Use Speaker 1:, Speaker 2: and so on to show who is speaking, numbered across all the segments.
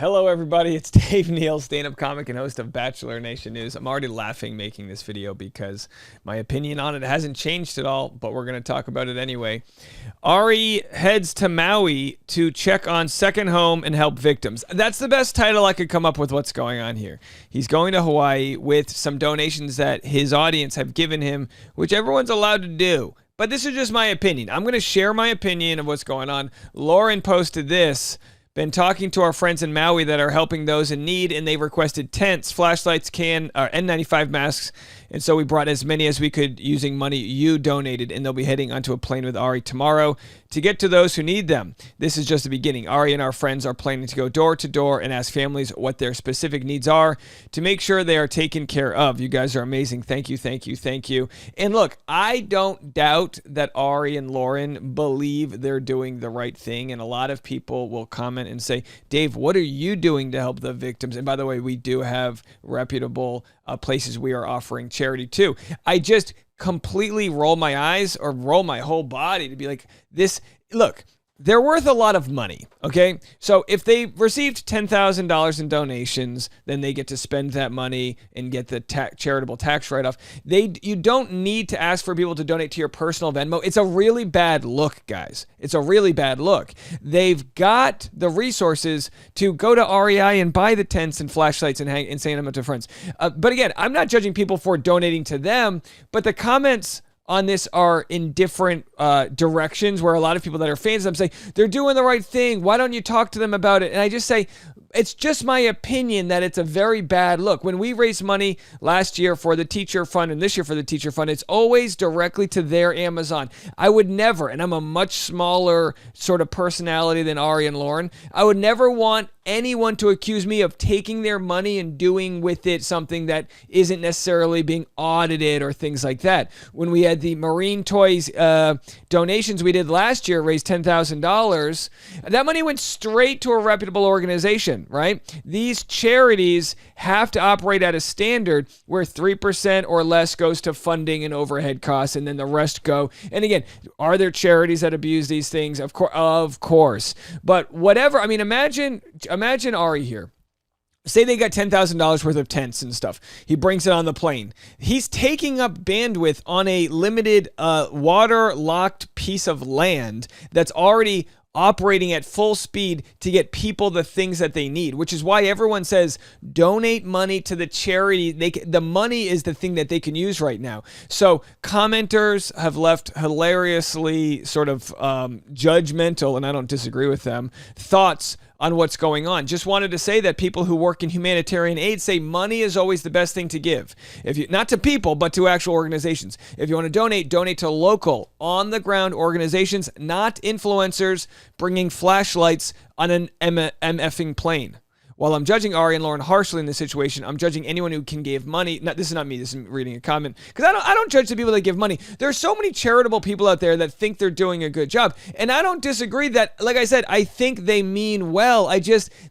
Speaker 1: Hello, everybody. It's Dave Neal, stand-up comic and host of Bachelor Nation News. I'm already laughing making this video because my opinion on it hasn't changed at all, but we're going to talk about it anyway. Arie heads to Maui to check on second home and help victims. That's the best title I could come up with what's going on here. He's going to Hawaii with some donations that his audience have given him, which everyone's allowed to do. But this is just my opinion. I'm going to share my opinion of what's going on. Lauren posted this. Been talking to our friends in Maui that are helping those in need, and they requested tents, flashlights, N95 masks, and so we brought as many as we could using money you donated, and they'll be heading onto a plane with Arie tomorrow to get to those who need them. This is just the beginning. Arie and our friends are planning to go door to door and ask families what their specific needs are to make sure they are taken care of. You guys are amazing. Thank you, thank you, thank you. And look, I don't doubt that Arie and Lauren believe they're doing the right thing, and a lot of people will comment and say, Dave, what are you doing to help the victims? And by the way, we do have reputable places we are offering charity to. I just completely roll my eyes or roll my whole body to be like, this, look, they're worth a lot of money, okay? So if they received $10,000 in donations, then they get to spend that money and get the charitable tax write-off. You don't need to ask for people to donate to your personal Venmo. It's a really bad look, guys. It's a really bad look. They've got the resources to go to REI and buy the tents and flashlights and send them out to friends. But again, I'm not judging people for donating to them, but the comments on this are in different directions, where a lot of people that are fans of them say, they're doing the right thing. Why don't you talk to them about it? And I just say, it's just my opinion that it's a very bad look. When we raised money last year for the teacher fund and this year for the teacher fund, it's always directly to their Amazon. I would never, and I'm a much smaller sort of personality than Arie and Lauren, I would never want anyone to accuse me of taking their money and doing with it something that isn't necessarily being audited or things like that. When we had the marine toys donations we did last year, raised $10,000, that money went straight to a reputable organization, right? These charities have to operate at a standard where 3% or less goes to funding and overhead costs, and then the rest go. And again, are there charities that abuse these things? Of course. But whatever, I mean, imagine Arie here. Say they got $10,000 worth of tents and stuff. He brings it on the plane. He's taking up bandwidth on a limited water-locked piece of land that's already operating at full speed to get people the things that they need, which is why everyone says donate money to the charity. The money is the thing that they can use right now. So commenters have left hilariously sort of judgmental, and I don't disagree with them, thoughts on what's going on. Just wanted to say that people who work in humanitarian aid say money is always the best thing to give. Not to people, but to actual organizations. If you want to donate to local, on-the-ground organizations, not influencers bringing flashlights on an MFing plane. While I'm judging Arie and Lauren harshly in this situation, I'm judging anyone who can give money. This is not me. This is reading a comment. Because I don't judge the people that give money. There are so many charitable people out there that think they're doing a good job. And I don't disagree that, like I said, I think they mean well.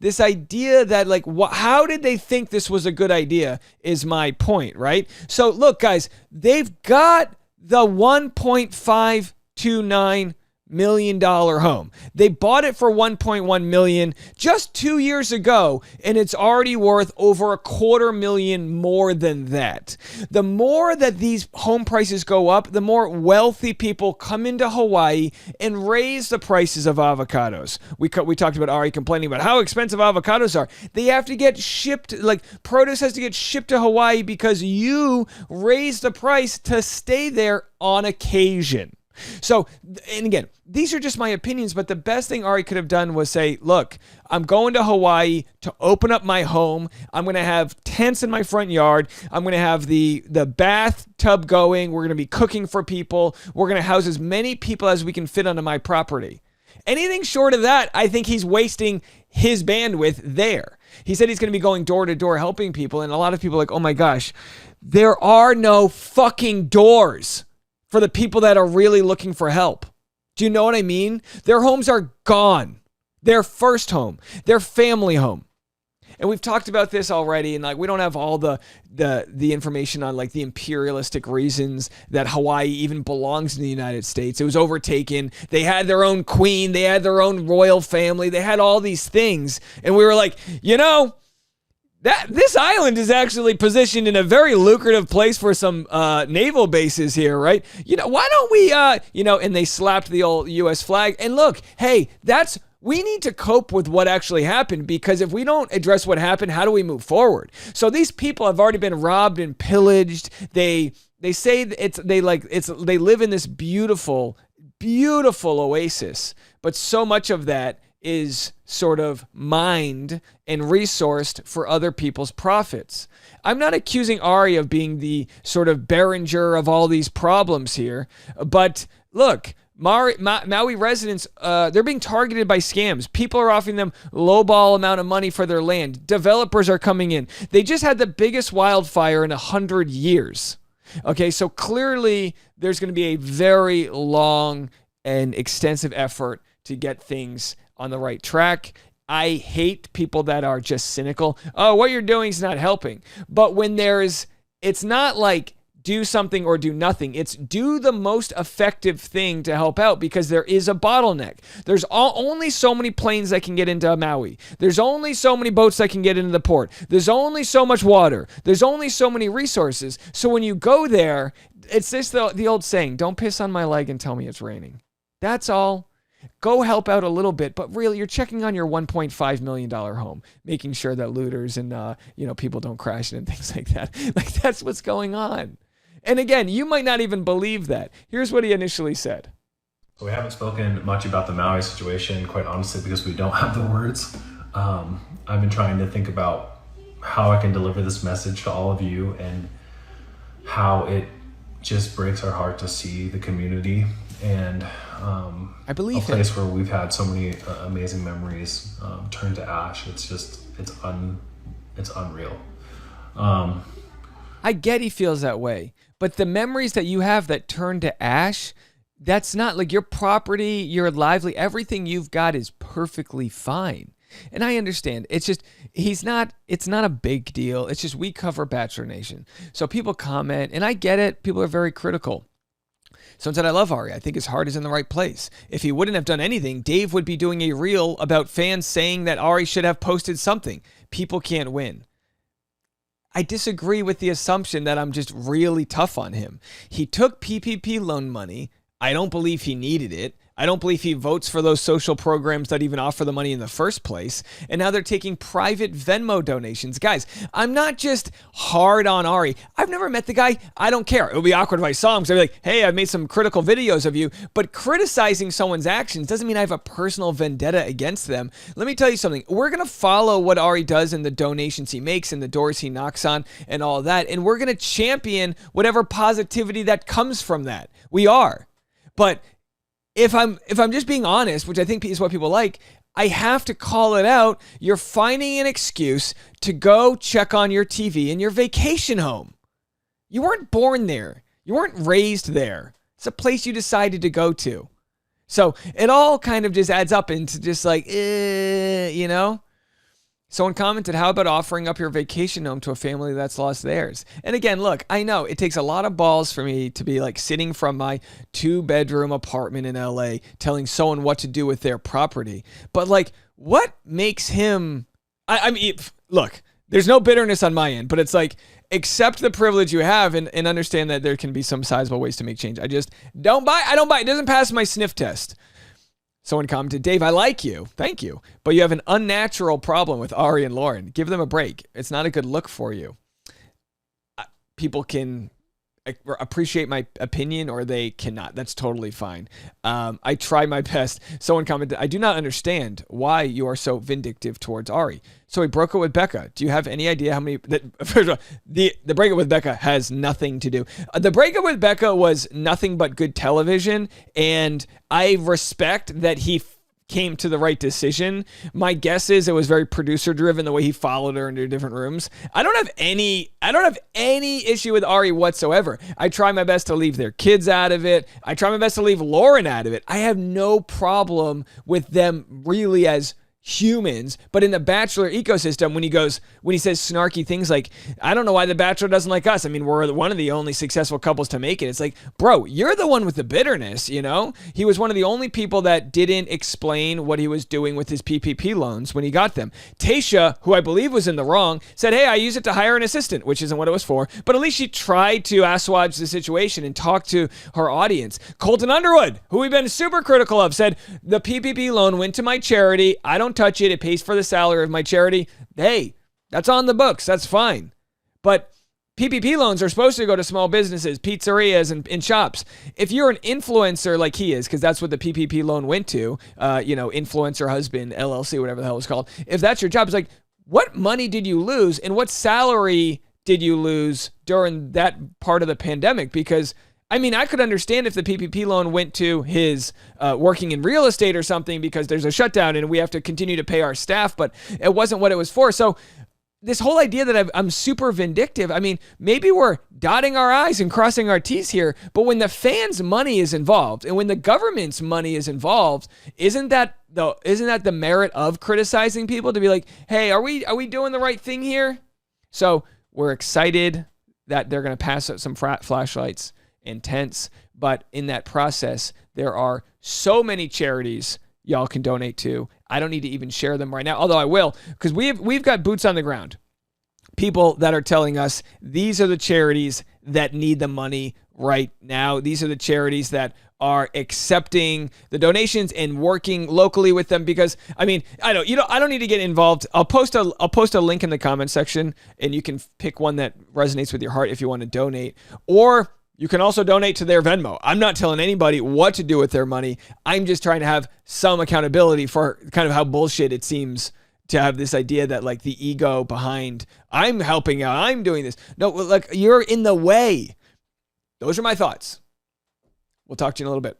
Speaker 1: This idea that, like, how did they think this was a good idea is my point, right? So, look, guys, they've got the $1.529 million home. They bought it for $1.1 million just 2 years ago, and it's already worth over $250,000 more than that. The more that these home prices go up, the more wealthy people come into Hawaii and raise the prices of avocados. We talked about Arie complaining about how expensive avocados are. They have to get shipped, like produce has to get shipped to Hawaii because you raise the price to stay there on occasion. So, and again, these are just my opinions, but the best thing Arie could have done was say, look, I'm going to Hawaii to open up my home. I'm going to have tents in my front yard. I'm going to have the bathtub going. We're going to be cooking for people. We're going to house as many people as we can fit onto my property. Anything short of that, I think he's wasting his bandwidth there. He said he's going to be going door to door helping people, and a lot of people are like, oh my gosh, there are no fucking doors for the people that are really looking for help. Do you know what I mean? Their homes are gone. Their first home, their family home. and we've talked about this already, and like we don't have all the information on like the imperialistic reasons that Hawaii even belongs in the United States. It was overtaken. They had their own queen. They had their own royal family. They had all these things, and we were like, that this island is actually positioned in a very lucrative place for some naval bases here, right? Why don't we, and they slapped the old U.S. flag. And look, hey, we need to cope with what actually happened, because if we don't address what happened, how do we move forward? So these people have already been robbed and pillaged. They say they live in this beautiful, beautiful oasis, but so much of that is sort of mined and resourced for other people's profits. I'm not accusing Arie of being the sort of Behringer of all these problems here, but look, Maui residents, they're being targeted by scams. People are offering them lowball amount of money for their land. Developers are coming in. They just had the biggest wildfire in 100 years. Okay, so clearly there's going to be a very long and extensive effort to get things on the right track. I hate people that are just cynical. Oh, what you're doing is not helping. But when it's not like do something or do nothing. It's do the most effective thing to help out, because there is a bottleneck. There's only so many planes that can get into Maui. There's only so many boats that can get into the port. There's only so much water. There's only so many resources. So when you go there, it's just the old saying, don't piss on my leg and tell me it's raining. That's all. Go help out a little bit, but really you're checking on your $1.5 million home, making sure that looters and people don't crash it and things like that. Like, that's what's going on. And again, you might not even believe that. Here's what he initially said.
Speaker 2: We haven't spoken much about the Maui situation, quite honestly, because we don't have the words. I've been trying to think about how I can deliver this message to all of you, and how it just breaks our heart to see the community and
Speaker 1: I believe
Speaker 2: a place where we've had so many amazing memories turn to ash. It's unreal.
Speaker 1: I get he feels that way, but the memories that you have that turn to ash, that's not like your property, your lively, everything you've got is perfectly fine. And I understand. It's just, it's not a big deal. It's just we cover Bachelor Nation. So people comment, and I get it. People are very critical. Someone said, I love Arie. I think his heart is in the right place. If he wouldn't have done anything, Dave would be doing a reel about fans saying that Arie should have posted something. People can't win. I disagree with the assumption that I'm just really tough on him. He took PPP loan money. I don't believe he needed it. I don't believe he votes for those social programs that even offer the money in the first place. And now they're taking private Venmo donations. Guys, I'm not just hard on Arie. I've never met the guy. I don't care. It would be awkward if I saw him because I'd be like, hey, I've made some critical videos of you. But criticizing someone's actions doesn't mean I have a personal vendetta against them. Let me tell you something. We're going to follow what Arie does and the donations he makes and the doors he knocks on and all that. And we're going to champion whatever positivity that comes from that. We are. But if I'm just being honest, which I think is what people like, I have to call it out. You're finding an excuse to go check on your TV in your vacation home. You weren't born there. You weren't raised there. It's a place you decided to go to. So it all kind of just adds up into just like, Someone commented, how about offering up your vacation home to a family that's lost theirs? And again, look, I know it takes a lot of balls for me to be like sitting from my 2-bedroom apartment in LA telling someone what to do with their property. But like, what makes him, I mean, look, there's no bitterness on my end, but it's like, accept the privilege you have and understand that there can be some sizable ways to make change. I just don't buy. It doesn't pass my sniff test. Someone commented, Dave, I like you. Thank you. But you have an unnatural problem with Arie and Lauren. Give them a break. It's not a good look for you. People can appreciate my opinion or they cannot. That's totally fine. I try my best. Someone commented, I do not understand why you are so vindictive towards Arie. So he broke up with Becca. Do you have any idea how many... First of all, the breakup with Becca has nothing to do. The breakup with Becca was nothing but good television, and I respect that he came to the right decision. My guess is it was very producer driven, the way he followed her into different rooms. I don't have any issue with Arie whatsoever. I try my best to leave their kids out of it. I try my best to leave Lauren out of it. I have no problem with them really as humans, but in the Bachelor ecosystem, when he says snarky things like, I don't know why the Bachelor doesn't like us. I mean, we're one of the only successful couples to make it. It's like, bro, you're the one with the bitterness, you know? He was one of the only people that didn't explain what he was doing with his PPP loans when he got them. Tayshia, who I believe was in the wrong, said, hey, I use it to hire an assistant, which isn't what it was for, but at least she tried to assuage the situation and talk to her audience. Colton Underwood, who we've been super critical of, said, the PPP loan went to my charity. I don't touch it. It pays for the salary of my charity. Hey, that's on the books. That's fine. But PPP loans are supposed to go to small businesses, pizzerias, and shops. If you're an influencer like he is, because that's what the PPP loan went to, influencer husband, LLC, whatever the hell it's called. If that's your job, it's like, what money did you lose and what salary did you lose during that part of the pandemic? Because I mean, I could understand if the PPP loan went to his working in real estate or something because there's a shutdown and we have to continue to pay our staff, but it wasn't what it was for. So this whole idea that I'm super vindictive, I mean, maybe we're dotting our I's and crossing our T's here, but when the fans' money is involved and when the government's money is involved, isn't that the merit of criticizing people to be like, hey, are we doing the right thing here? So we're excited that they're going to pass out some flashlights and tents, but in that process, there are so many charities y'all can donate to. I don't need to even share them right now, although I will, because we've got boots on the ground. People that are telling us these are the charities that need the money right now. These are the charities that are accepting the donations and working locally with them, because I mean, I don't need to get involved. I'll post a link in the comment section and you can pick one that resonates with your heart if you want to donate, or you can also donate to their Venmo. I'm not telling anybody what to do with their money. I'm just trying to have some accountability for kind of how bullshit it seems to have this idea that like the ego behind I'm helping out, I'm doing this. No, like you're in the way. Those are my thoughts. We'll talk to you in a little bit.